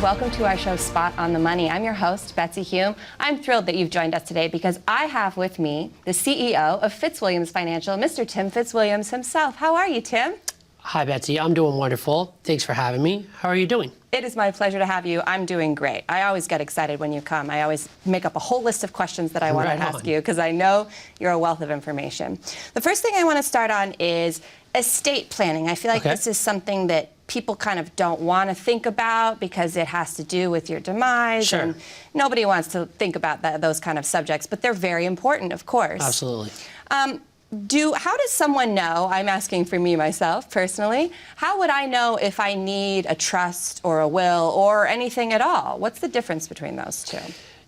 Welcome to our show, Spot on the Money. I'm your host, Betsy Hume. I'm thrilled that you've joined us today because I have with me the CEO of Fitzwilliams Financial, Mr. Tim Fitzwilliams himself. How are you, Tim? Hi, Betsy. I'm doing wonderful. Thanks for having me. How are you doing? It is my pleasure to have you. I'm doing great. I always get excited when you come. I always make up a whole list of questions that I want to ask you because I know you're a wealth of information. The first thing I want to start on is estate planning. I feel like this is something that people kind of don't want to think about because it has to do with your demise. Sure. And nobody wants to think about those kind of subjects, but they're very important, of course. Absolutely. How does someone know, I'm asking for me myself personally, how would I know if I need a trust or a will or anything at all? What's the difference between those two?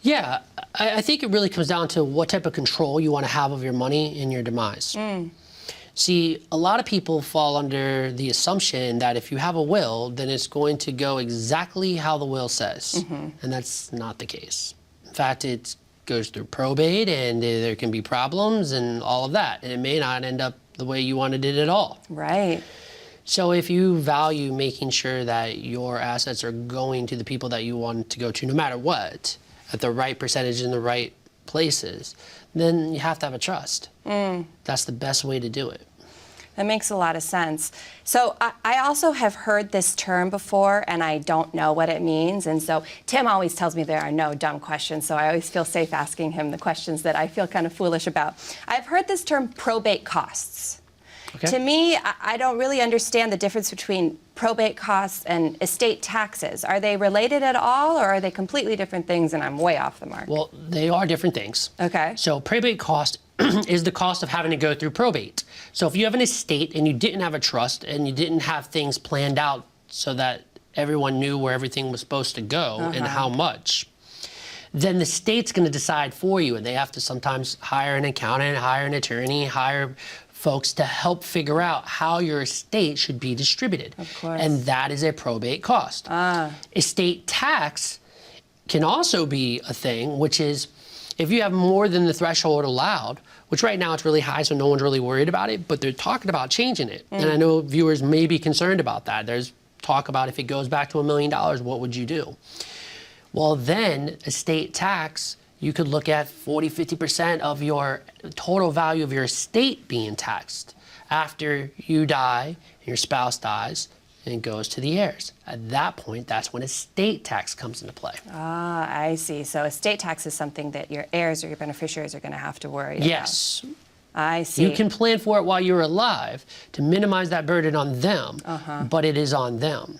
Yeah, I think it really comes down to what type of control you want to have of your money in your demise. See, a lot of people fall under the assumption that if you have a will, then it's going to go exactly how the will says. And that's not the case. In fact, it goes through probate and there can be problems and all of that. And it may not end up the way you wanted it at all. Right. So if you value making sure that your assets are going to the people that you want to go to, no matter what, at the right percentage in the right places, then you have to have a trust. That's the best way to do it. That makes a lot of sense. So I also have heard this term before, and I don't know what it means. And so Tim always tells me there are no dumb questions, so I always feel safe asking him the questions that I feel kind of foolish about. I've heard this term probate costs. To me, I don't really understand the difference between probate costs and estate taxes. Are they related at all, or are they completely different things and I'm way off the mark? Well, they are different things. Okay. So probate cost is the cost of having to go through probate. So if you have an estate and you didn't have a trust and you didn't have things planned out so that everyone knew where everything was supposed to go and how much, then the state's going to decide for you, and they have to sometimes hire an accountant, hire an attorney, hire folks to help figure out how your estate should be distributed. Of course. And that is a probate cost. Estate tax can also be a thing, which is if you have more than the threshold allowed, which right now it's really high, so no one's really worried about it, but they're talking about changing it. And I know viewers may be concerned about that. There's talk about if it goes back to $1 million, what would you do? Well, then estate tax, you could look at 40, 50% of your total value of your estate being taxed after you die and your spouse dies and it goes to the heirs. At that point, that's when estate tax comes into play. I see. So estate tax is something that your heirs or your beneficiaries are going to have to worry Yes. about. I see. You can plan for it while you're alive to minimize that burden on them, but it is on them.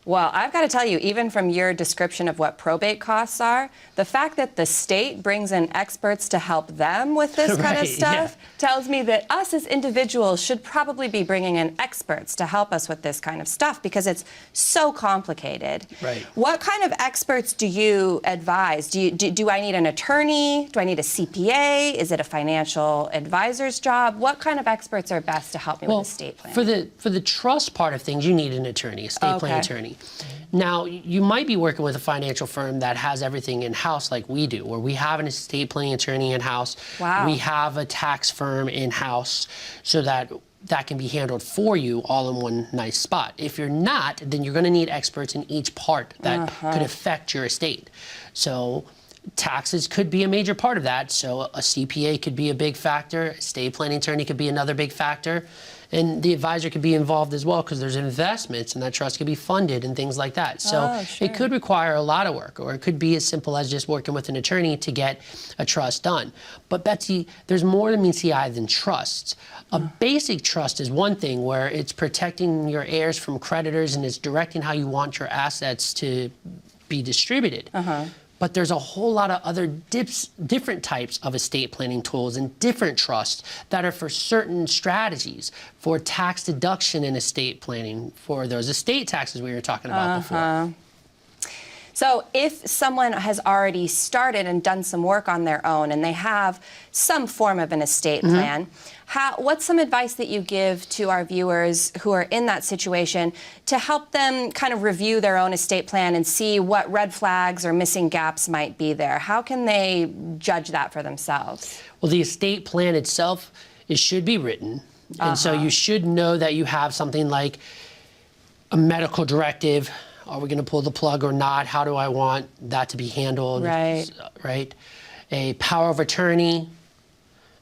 Well, I've got to tell you, even from your description of what probate costs are, the fact that the state brings in experts to help them with this kind of stuff tells me that us as individuals should probably be bringing in experts to help us with this kind of stuff because it's so complicated. Right. What kind of experts do you advise? Do I need an attorney? Do I need a CPA? Is it a financial advisor's job? What kind of experts are best to help me with estate planning? For the trust part of things, you need an attorney, estate planning attorney. Now, you might be working with a financial firm that has everything in-house like we do, where we have an estate planning attorney in-house. Wow. We have a tax firm in-house so that can be handled for you all in one nice spot. If you're not, then you're going to need experts in each part that could affect your estate. So taxes could be a major part of that. So a CPA could be a big factor. Estate planning attorney could be another big factor. And the advisor could be involved as well because there's investments and that trust could be funded and things like that. So it could require a lot of work, or it could be as simple as just working with an attorney to get a trust done. But Betsy, there's more to meets the eye than trusts. A basic trust is one thing where it's protecting your heirs from creditors and it's directing how you want your assets to be distributed. But there's a whole lot of other different types of estate planning tools and different trusts that are for certain strategies, for tax deduction in estate planning, for those estate taxes we were talking about before. So if someone has already started and done some work on their own and they have some form of an estate plan, what's some advice that you give to our viewers who are in that situation to help them kind of review their own estate plan and see what red flags or missing gaps might be there? How can they judge that for themselves? Well, the estate plan itself, it should be written. And so you should know that you have something like a medical directive Are we going to pull the plug or not? How do I want that to be handled? Right. Right. A power of attorney,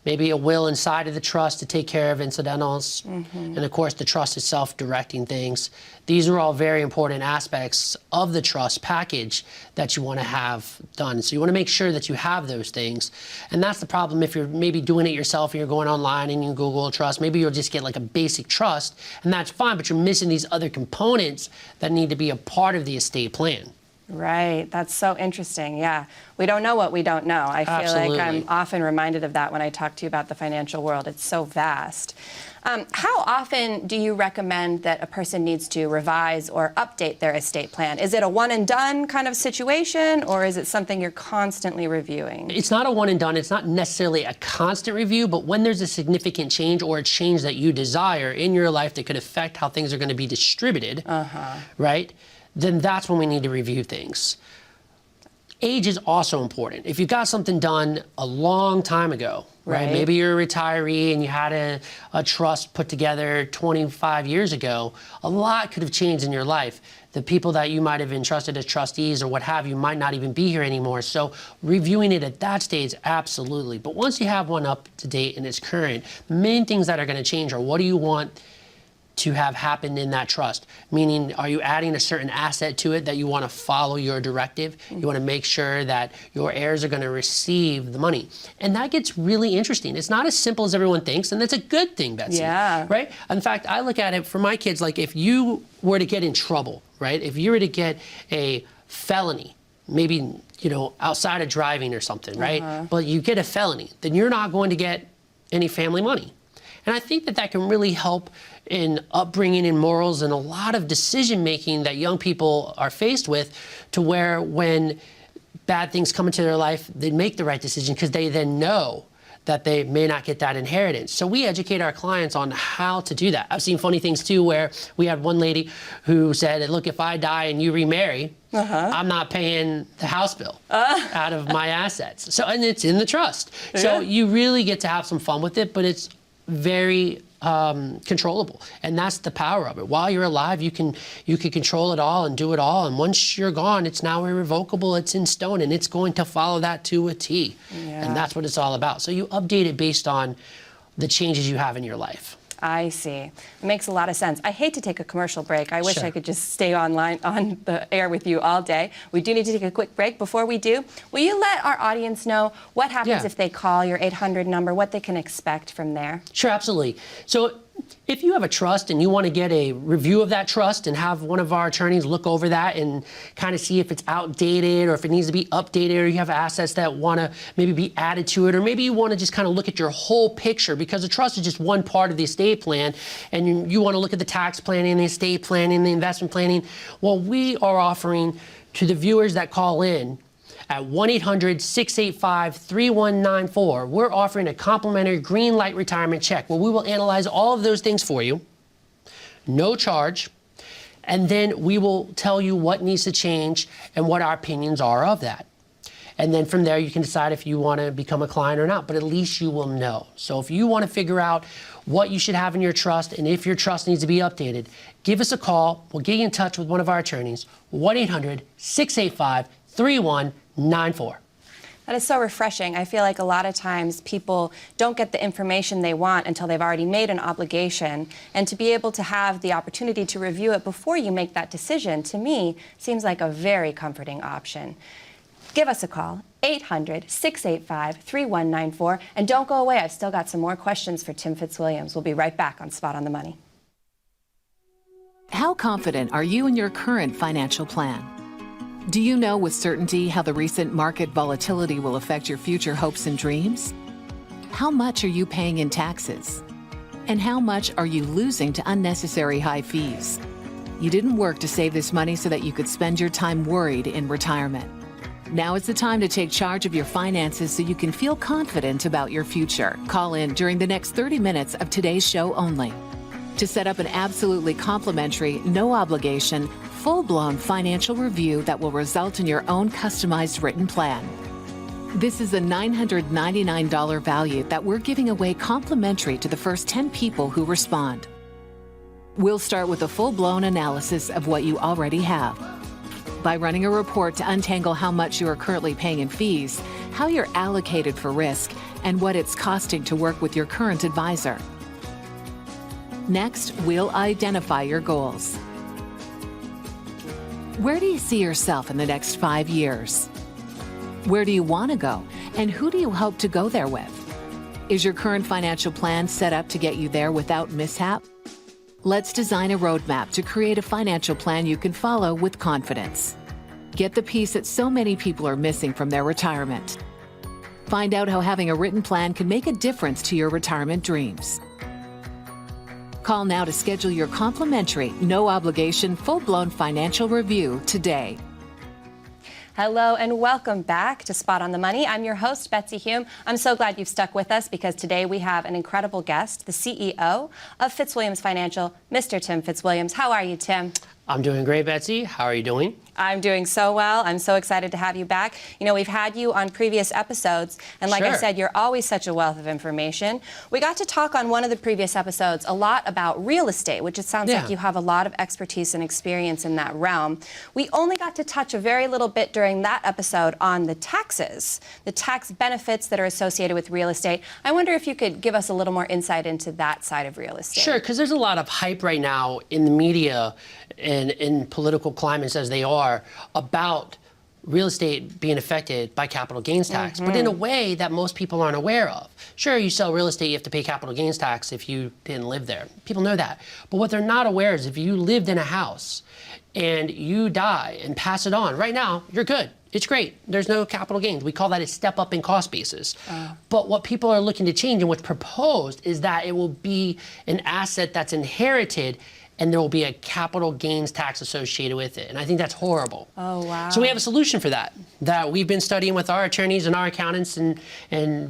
maybe a will inside of the trust to take care of incidentals, and of course the trust itself directing things. These are all very important aspects of the trust package that you want to have done. So you want to make sure that you have those things. And that's the problem if you're maybe doing it yourself and you're going online and you Google a trust. Maybe you'll just get like a basic trust, and that's fine, but you're missing these other components that need to be a part of the estate plan. Right. That's so interesting. Yeah. We don't know what we don't know. I feel like I'm often reminded of that when I talk to you about the financial world. It's so vast. How often do you recommend that a person needs to revise or update their estate plan? Is it a one and done kind of situation, or is it something you're constantly reviewing? It's not a one and done. It's not necessarily a constant review, but when there's a significant change or a change that you desire in your life that could affect how things are going to be distributed, right? Then that's when we need to review things. Age is also important. If you got something done a long time ago, right? Maybe you're a retiree and you had a trust put together 25 years ago, a lot could have changed in your life. The people that you might have entrusted as trustees or what have you might not even be here anymore. So reviewing it at that stage, absolutely. But once you have one up to date and it's current, the main things that are going to change are what do you want to have happen in that trust? Meaning, are you adding a certain asset to it that you want to follow your directive? You want to make sure that your heirs are going to receive the money. And that gets really interesting. It's not as simple as everyone thinks, and that's a good thing, Betsy. Yeah. Right? In fact, I look at it for my kids, like if you were to get in trouble, right? If you were to get a felony, maybe, you know, outside of driving or something, right? But you get a felony, then you're not going to get any family money. And I think that that can really help in upbringing and morals and a lot of decision making that young people are faced with, to where when bad things come into their life, they make the right decision because they then know that they may not get that inheritance. So we educate our clients on how to do that. I've seen funny things too, where we had one lady who said, look, if I die and you remarry, I'm not paying the house bill out of my assets. So, and it's in the trust. So you really get to have some fun with it, but it's very controllable, and that's the power of it. While you're alive, you can control it all and do it all, and once you're gone, it's now irrevocable, it's in stone, and it's going to follow that to a T. And that's what it's all about. So you update it based on the changes you have in your life. I see. It makes a lot of sense. I hate to take a commercial break. I wish I could just stay online on the air with you all day. We do need to take a quick break. Before we do, will you let our audience know what happens if they call your 800 number, what they can expect from there? Sure, absolutely. So if you have a trust and you want to get a review of that trust and have one of our attorneys look over that and kind of see if it's outdated or if it needs to be updated, or you have assets that want to maybe be added to it, or maybe you want to just kind of look at your whole picture, because the trust is just one part of the estate plan, and you want to look at the tax planning, the estate planning, the investment planning. Well, we are offering to the viewers that call in at 1-800-685-3194, we're offering a complimentary green light retirement check where we will analyze all of those things for you, no charge, and then we will tell you what needs to change and what our opinions are of that. And then from there, you can decide if you want to become a client or not, but at least you will know. So if you want to figure out what you should have in your trust and if your trust needs to be updated, give us a call. We'll get you in touch with one of our attorneys, 1-800-685-3194. That is so refreshing. I feel like a lot of times people don't get the information they want until they've already made an obligation. And to be able to have the opportunity to review it before you make that decision, to me, seems like a very comforting option. Give us a call, 800-685-3194. And don't go away. I've still got some more questions for Tim Fitzwilliams. We'll be right back on Spot on the Money. How confident are you in your current financial plan? Do you know with certainty how the recent market volatility will affect your future hopes and dreams? How much are you paying in taxes? And how much are you losing to unnecessary high fees? You didn't work to save this money so that you could spend your time worried in retirement. Now is the time to take charge of your finances so you can feel confident about your future. Call in during the next 30 minutes of today's show only to set up an absolutely complimentary, no obligation, full-blown financial review that will result in your own customized written plan. This is a $999 value that we're giving away complimentary to the first 10 people who respond. We'll start with a full-blown analysis of what you already have. by running a report to untangle how much you are currently paying in fees, how you're allocated for risk, and what it's costing to work with your current advisor. Next, we'll identify your goals. Where do you see yourself in the next 5 years? Where do you want to go, and who do you hope to go there with? Is your current financial plan set up to get you there without mishap? Let's design a roadmap to create a financial plan you can follow with confidence. Get the piece that so many people are missing from their retirement. Find out how having a written plan can make a difference to your retirement dreams. Call now to schedule your complimentary, no-obligation, full-blown financial review today. Hello and welcome back to Spot on the Money. I'm your host, Betsy Hume. I'm so glad you've stuck with us because today we have an incredible guest, the CEO of Fitzwilliams Financial, Mr. Tim Fitzwilliams. How are you, Tim? I'm doing great, Betsy. How are you doing? I'm doing so well. I'm so excited to have you back. You know, we've had you on previous episodes, and like I said, you're always such a wealth of information. We got to talk on one of the previous episodes a lot about real estate, which it sounds like you have a lot of expertise and experience in that realm. We only got to touch a very little bit during that episode on the taxes, the tax benefits that are associated with real estate. I wonder if you could give us a little more insight into that side of real estate. Sure, because there's a lot of hype right now in the media and in political climates as they are about real estate being affected by capital gains tax, but in a way that most people aren't aware of. Sure, you sell real estate, you have to pay capital gains tax if you didn't live there. People know that. But what they're not aware is if you lived in a house and you die and pass it on, right now, you're good. It's great. There's no capital gains. We call that a step up in cost basis. But what people are looking to change and what's proposed is that it will be an asset that's inherited and there will be a capital gains tax associated with it. And I think that's horrible. Oh, wow. So we have a solution for that we've been studying with our attorneys and our accountants and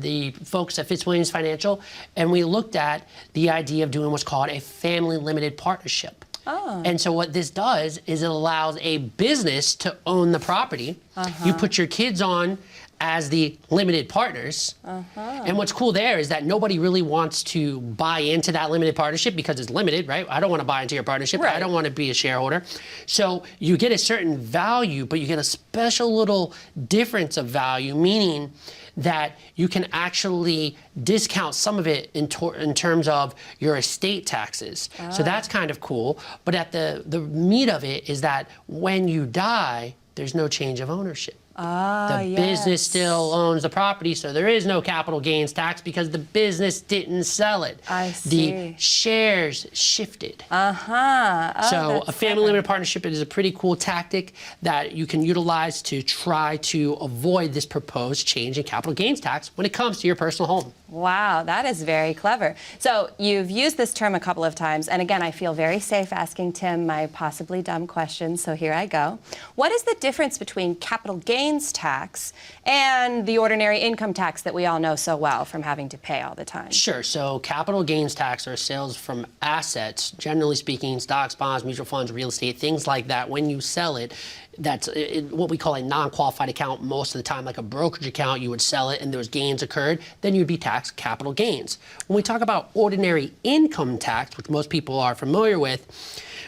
the folks at Fitzwilliams Financial. And we looked at the idea of doing what's called a family limited partnership. And so what this does is it allows a business to own the property. You put your kids on as the limited partners. And what's cool there is that nobody really wants to buy into that limited partnership because it's limited, right? I don't want to buy into your partnership. I don't want to be a shareholder. So you get a certain value, but you get a special little difference of value, meaning that you can actually discount some of it in terms of your estate taxes. So that's kind of cool. But at the meat of it is that when you die, there's no change of ownership. The business still owns the property, so there is no capital gains tax because the business didn't sell it. I see. The shares shifted. Oh, So a family limited partnership is a pretty cool tactic that you can utilize to try to avoid this proposed change in capital gains tax when it comes to your personal home. Wow, that is very clever. So you've used this term a couple of times, and again, I feel very safe asking Tim my possibly dumb questions, so here I go. What is the difference between capital gains tax and the ordinary income tax that we all know so well from having to pay all the time? Sure. So capital gains tax are sales from assets, generally speaking, stocks, bonds, mutual funds, real estate, things like that. When you sell it, that's what we call a non-qualified account most of the time, like a brokerage account. You would sell it and those gains occurred, then you'd be taxed capital gains. When we talk about ordinary income tax, which most people are familiar with,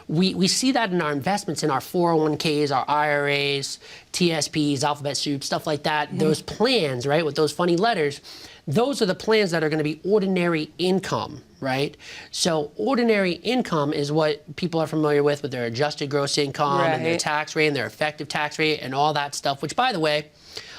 we see that in our investments, in our 401ks, our IRAs, TSPs, alphabet soup, stuff like that. Those plans, right, with those funny letters, those are the plans that are going to be ordinary income, right? So ordinary income is what people are familiar with their adjusted gross income and their tax rate and their effective tax rate and all that stuff, which, by the way,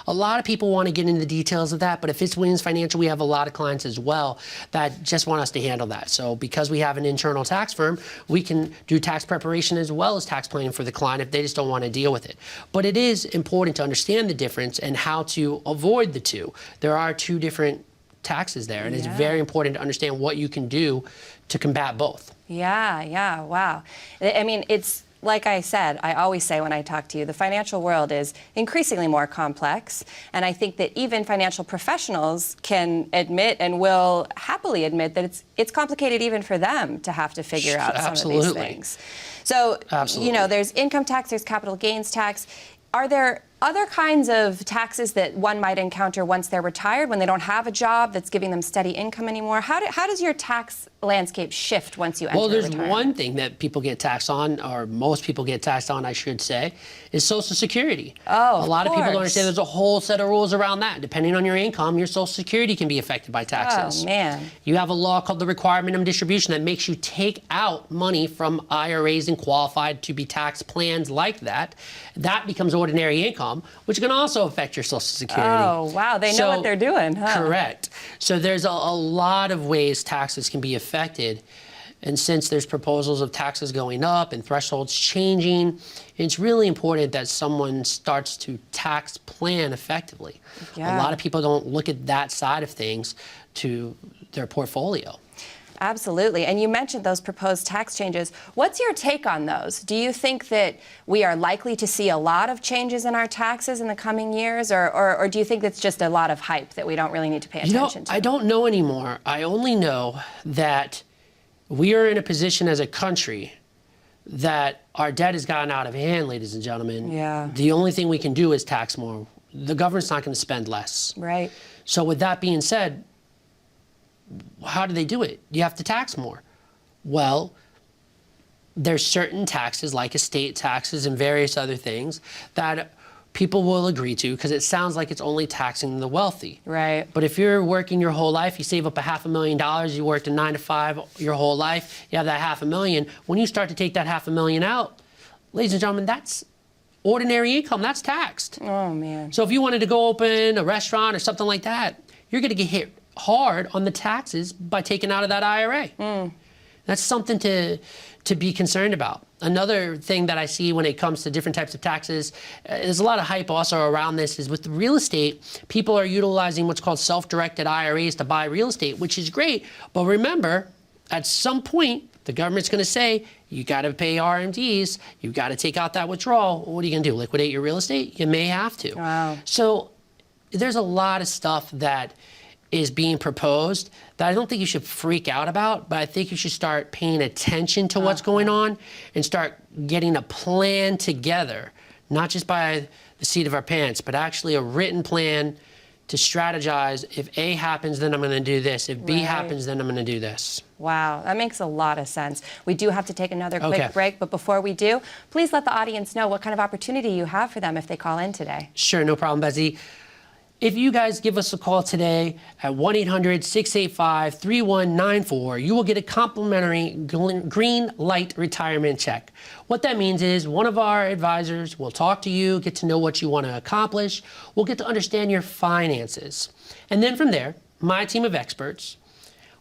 a lot of people want to get into the details of that, but if it's Fitzwilliams Financial, we have a lot of clients as well that just want us to handle that. So because we have an internal tax firm, we can do tax preparation as well as tax planning for the client if they just don't want to deal with it. But it is important to understand the difference and how to avoid the two. There are two different taxes there, and it's very important to understand what you can do to combat both. Yeah, wow. I mean, it's like I said, I always say when I talk to you, the financial world is increasingly more complex, and I think that even financial professionals can admit and will happily admit that it's complicated even for them to have to figure out some of these things. So, you know, there's income tax, there's capital gains tax. Are there other kinds of taxes that one might encounter once they're retired, when they don't have a job that's giving them steady income anymore? How does your tax landscape shift once you enter retirement? Well, there's one thing that people get taxed on, or most people get taxed on, I should say, is Social Security. Oh, a lot of people don't course. understand there's a whole set of rules around that. Depending on your income, your Social Security can be affected by taxes. Oh, man. You have a law called the Required Minimum Distribution that makes you take out money from IRAs and qualified to be taxed plans like that. That becomes ordinary income, which can also affect your Social Security. Oh, wow. They know what they're doing, huh? Correct. So there's a lot of ways taxes can be affected. And since there's proposals of taxes going up and thresholds changing, it's really important that someone starts to tax plan effectively. Yeah. A lot of people don't look at that side of things to their portfolio. Absolutely. And you mentioned those proposed tax changes. What's your take on those? Do you think that we are likely to see a lot of changes in our taxes in the coming years, or do you think it's just a lot of hype that we don't really need to pay attention to? I don't know anymore. I only know that we are in a position as a country that our debt has gotten out of hand, ladies and gentlemen. Yeah. The only thing we can do is tax more. The government's not going to spend less. Right. So with that being said, how do they do it? You have to tax more. Well, there's certain taxes like estate taxes and various other things that people will agree to because it sounds like it's only taxing the wealthy. Right. But if you're working your whole life, you save up $500,000, you worked a 9 to 5 your whole life, you have that $500,000. When you start to take that $500,000 out, ladies and gentlemen, that's ordinary income, that's taxed. Oh, man. So if you wanted to go open a restaurant or something like that, you're going to get hit hard on the taxes by taking out of that IRA. That's something to be concerned about. Another thing that I see when it comes to different types of taxes, there's a lot of hype also around this, is with real estate, people are utilizing what's called self-directed IRAs to buy real estate, which is great. But remember, at some point, the government's going to say, you got to pay RMDs, you got to take out that withdrawal. What are you going to do, liquidate your real estate? You may have to. Wow. So there's a lot of stuff that is being proposed that I don't think you should freak out about, but I think you should start paying attention to what's going on and start getting a plan together, not just by the seat of our pants, but actually a written plan to strategize. If A happens, then I'm going to do this. If B happens, then I'm going to do this. Wow, that makes a lot of sense. We do have to take another quick Okay. break, but before we do, please let the audience know what kind of opportunity you have for them if they call in today. Sure, no problem, Betsy. If you guys give us a call today at 1-800-685-3194, you will get a complimentary green light retirement check. What that means is one of our advisors will talk to you, get to know what you want to accomplish. We'll get to understand your finances. And then from there, my team of experts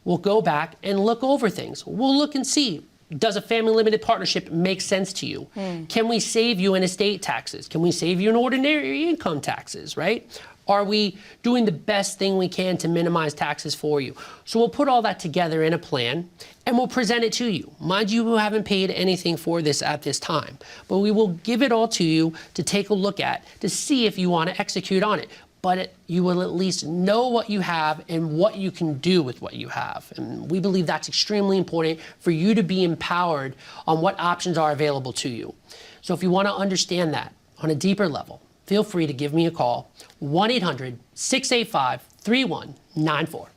will go back and look over things. We'll look and see, does a family limited partnership make sense to you? Can we save you in estate taxes? Can we save you in ordinary income taxes, right? Are we doing the best thing we can to minimize taxes for you? So we'll put all that together in a plan and we'll present it to you. Mind you, we haven't paid anything for this at this time, but we will give it all to you to take a look at to see if you want to execute on it. But you will at least know what you have and what you can do with what you have. And we believe that's extremely important for you to be empowered on what options are available to you. So if you want to understand that on a deeper level, feel free to give me a call, 1-800-685-3194.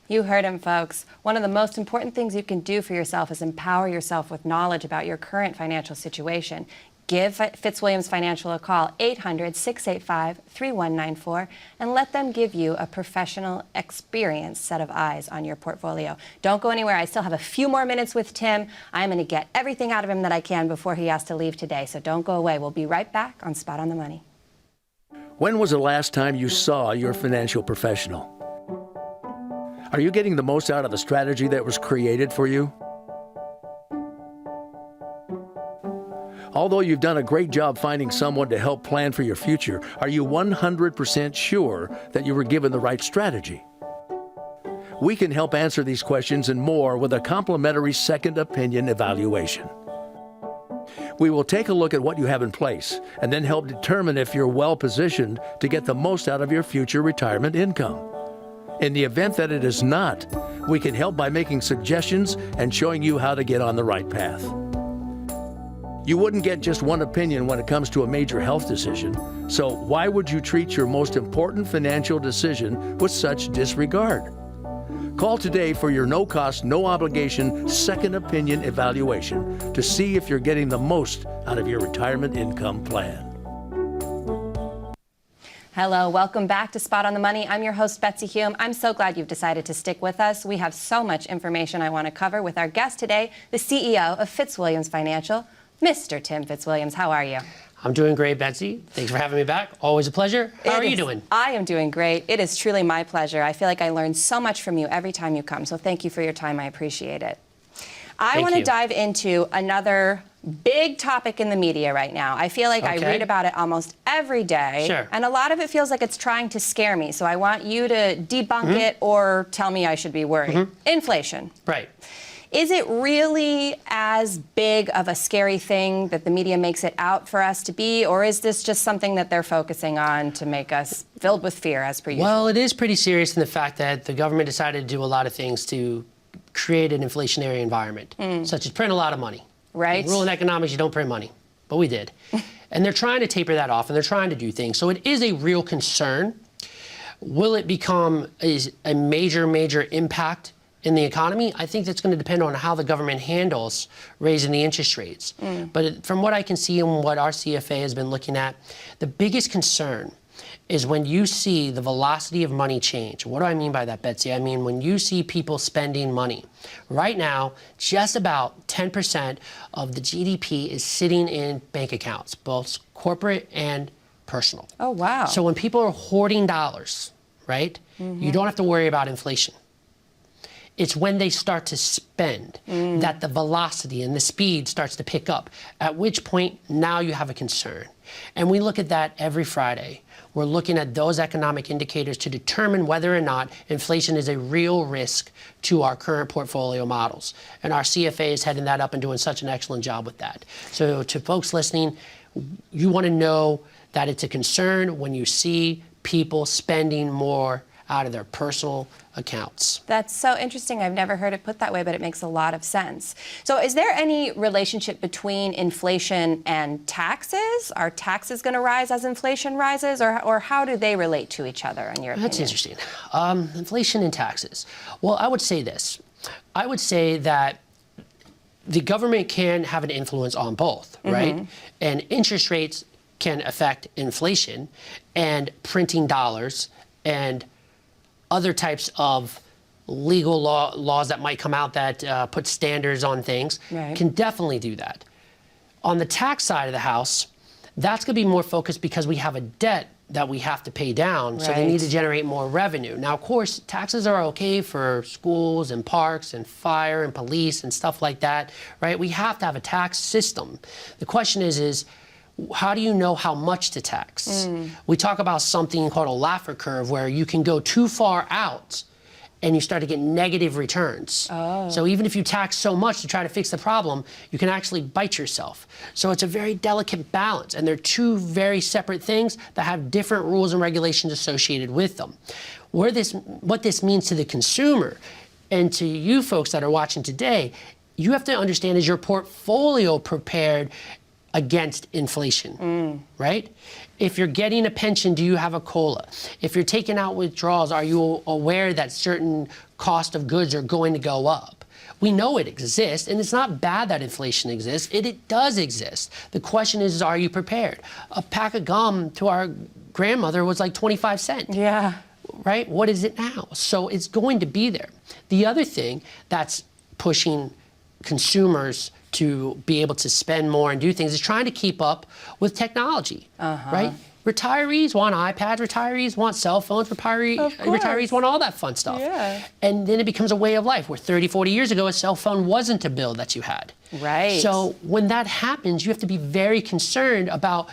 You heard him, folks. One of the most important things you can do for yourself is empower yourself with knowledge about your current financial situation. Give Fitzwilliams Financial a call, 800-685-3194, and let them give you a professional, experienced set of eyes on your portfolio. Don't go anywhere. I still have a few more minutes with Tim. I'm going to get everything out of him that I can before he has to leave today, so don't go away. We'll be right back on Spot on the Money. When was the last time you saw your financial professional? Are you getting the most out of the strategy that was created for you? Although you've done a great job finding someone to help plan for your future, are you 100% sure that you were given the right strategy? We can help answer these questions and more with a complimentary second opinion evaluation. We will take a look at what you have in place and then help determine if you're well positioned to get the most out of your future retirement income. In the event that it is not, we can help by making suggestions and showing you how to get on the right path. You wouldn't get just one opinion when it comes to a major health decision. So why would you treat your most important financial decision with such disregard? Call today for your no-cost, no-obligation second opinion evaluation to see if you're getting the most out of your retirement income plan. Hello, welcome back to Spot on the Money. I'm your host, Betsy Hume. I'm so glad you've decided to stick with us. We have so much information I want to cover with our guest today, the CEO of Fitzwilliams Financial, Mr. Tim Fitzwilliams. How are you? I'm doing great, Betsy. Thanks for having me back. Always a pleasure. How are you doing? I am doing great. It is truly my pleasure. I feel like I learn so much from you every time you come, so thank you for your time. I appreciate it. I want to dive into another big topic in the media right now. I feel like I read about it almost every day, and a lot of it feels like it's trying to scare me, so I want you to debunk it or tell me I should be worried. Inflation. Right. Is it really as big of a scary thing that the media makes it out for us to be, or is this just something that they're focusing on to make us filled with fear as per usual? Well, it is pretty serious in the fact that the government decided to do a lot of things to create an inflationary environment, such as print a lot of money. Right. The rule in economics, you don't print money, but we did. And they're trying to taper that off, and they're trying to do things. So it is a real concern. Will it become a major impact in the economy? I think that's going to depend on how the government handles raising the interest rates. But from what I can see and what our CFA has been looking at, the biggest concern is when you see the velocity of money change. What do I mean by that, Betsy? I mean when you see people spending money. Right now, just about 10% of the GDP is sitting in bank accounts, both corporate and personal. Oh, wow. So when people are hoarding dollars, right, you don't have to worry about inflation. It's when they start to spend that the velocity and the speed starts to pick up, at which point now you have a concern. And we look at that every Friday. We're looking at those economic indicators to determine whether or not inflation is a real risk to our current portfolio models. And our CFA is heading that up and doing such an excellent job with that. So to folks listening, you want to know that it's a concern when you see people spending more out of their personal accounts. That's so interesting. I've never heard it put that way, but it makes a lot of sense. So is there any relationship between inflation and taxes? Are taxes going to rise as inflation rises, or how do they relate to each other, in your opinion? That's interesting. Inflation and taxes. Well, I would say this. I would say that the government can have an influence on both, right? And interest rates can affect inflation, and printing dollars and other types of legal laws that might come out that put standards on things can definitely do that. On the tax side of the house, that's going to be more focused because we have a debt that we have to pay down, so they need to generate more revenue. Now, of course, taxes are okay for schools and parks and fire and police and stuff like that, right? We have to have a tax system. The question is how do you know how much to tax? We talk about something called a Laffer curve, where you can go too far out and you start to get negative returns. So even if you tax so much to try to fix the problem, you can actually bite yourself. So it's a very delicate balance, and they're two very separate things that have different rules and regulations associated with them. What this means to the consumer and to you folks that are watching today, you have to understand, is your portfolio prepared against inflation, right? If you're getting a pension, do you have a COLA? If you're taking out withdrawals, are you aware that certain cost of goods are going to go up? We know it exists, and it's not bad that inflation exists. It does exist. The question is, are you prepared? A pack of gum to our grandmother was like 25 cents. Yeah. Right? What is it now? So it's going to be there. The other thing that's pushing consumers to be able to spend more and do things is trying to keep up with technology, right? Retirees want iPads, retirees want cell phones, retirees want all that fun stuff. Yeah. And then it becomes a way of life, where 30, 40 years ago, a cell phone wasn't a bill that you had. Right. So when that happens, you have to be very concerned about,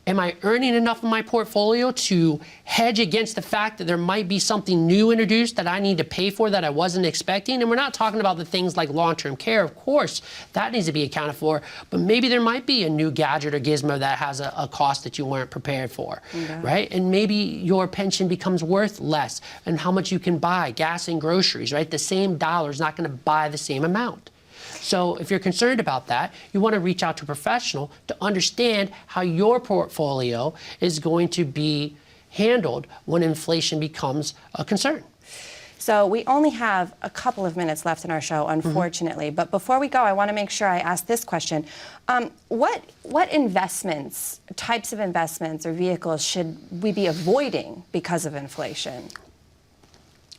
am I earning enough in my portfolio to hedge against the fact that there might be something new introduced that I need to pay for that I wasn't expecting? And we're not talking about the things like long-term care. Of course, that needs to be accounted for. But maybe there might be a new gadget or gizmo that has a cost that you weren't prepared for, right? And maybe your pension becomes worth less, and how much you can buy, gas and groceries, right? The same dollar is not going to buy the same amount. So if you're concerned about that, you want to reach out to a professional to understand how your portfolio is going to be handled when inflation becomes a concern. So we only have a couple of minutes left in our show, unfortunately. But before we go, I want to make sure I ask this question. What investments, types of investments or vehicles should we be avoiding because of inflation?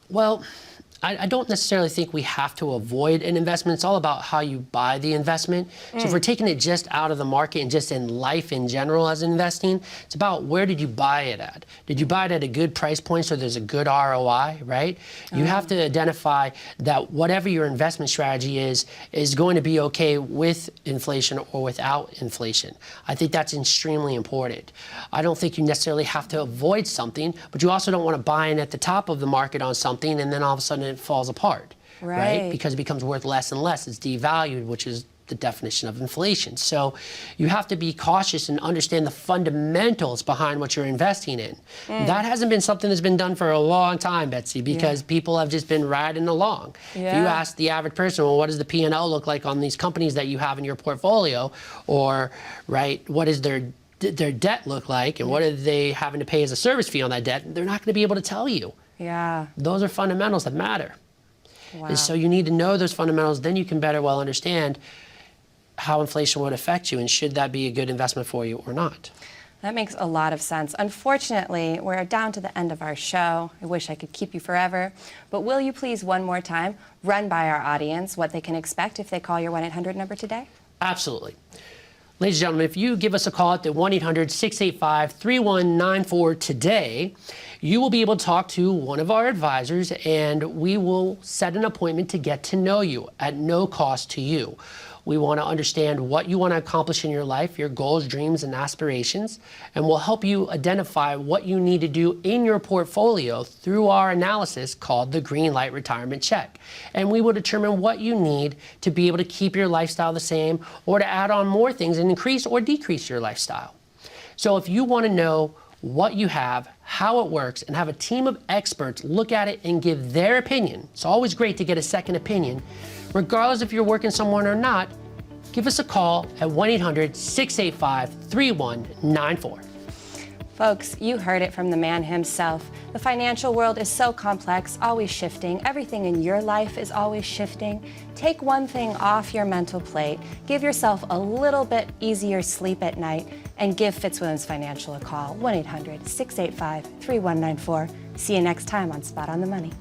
Well, I don't necessarily think we have to avoid an investment. It's all about how you buy the investment. So if we're taking it just out of the market and just in life in general as investing, it's about where did you buy it at? Did you buy it at a good price point so there's a good ROI, right? You have to identify that whatever your investment strategy is going to be okay with inflation or without inflation. I think that's extremely important. I don't think you necessarily have to avoid something, but you also don't want to buy in at the top of the market on something and then all of a sudden it falls apart, right? Because it becomes worth less and less. It's devalued, which is the definition of inflation. So you have to be cautious and understand the fundamentals behind what you're investing in. That hasn't been something that's been done for a long time, Betsy, because people have just been riding along. If you ask the average person, well, what does the P&L look like on these companies that you have in your portfolio? Or, right, what is their debt look like? And what are they having to pay as a service fee on that debt? They're not going to be able to tell you. Yeah. Those are fundamentals that matter. Wow. And so you need to know those fundamentals, then you can better well understand how inflation would affect you and should that be a good investment for you or not. That makes a lot of sense. Unfortunately, we're down to the end of our show. I wish I could keep you forever. But will you please one more time run by our audience what they can expect if they call your 1-800 number today? Absolutely. Ladies and gentlemen, if you give us a call at the 1-800-685-3194 today, you will be able to talk to one of our advisors and we will set an appointment to get to know you at no cost to you. We want to understand what you want to accomplish in your life, your goals, dreams, and aspirations, and we'll help you identify what you need to do in your portfolio through our analysis called the Green Light Retirement Check. And we will determine what you need to be able to keep your lifestyle the same or to add on more things and increase or decrease your lifestyle. So if you want to know what you have, how it works, and have a team of experts look at it and give their opinion, it's always great to get a second opinion. Regardless if you're working somewhere or not, give us a call at 1-800-685-3194. Folks, you heard it from the man himself. The financial world is so complex, always shifting. Everything in your life is always shifting. Take one thing off your mental plate, give yourself a little bit easier sleep at night, and give Fitzwilliams Financial a call, 1-800-685-3194. See you next time on Spot on the Money.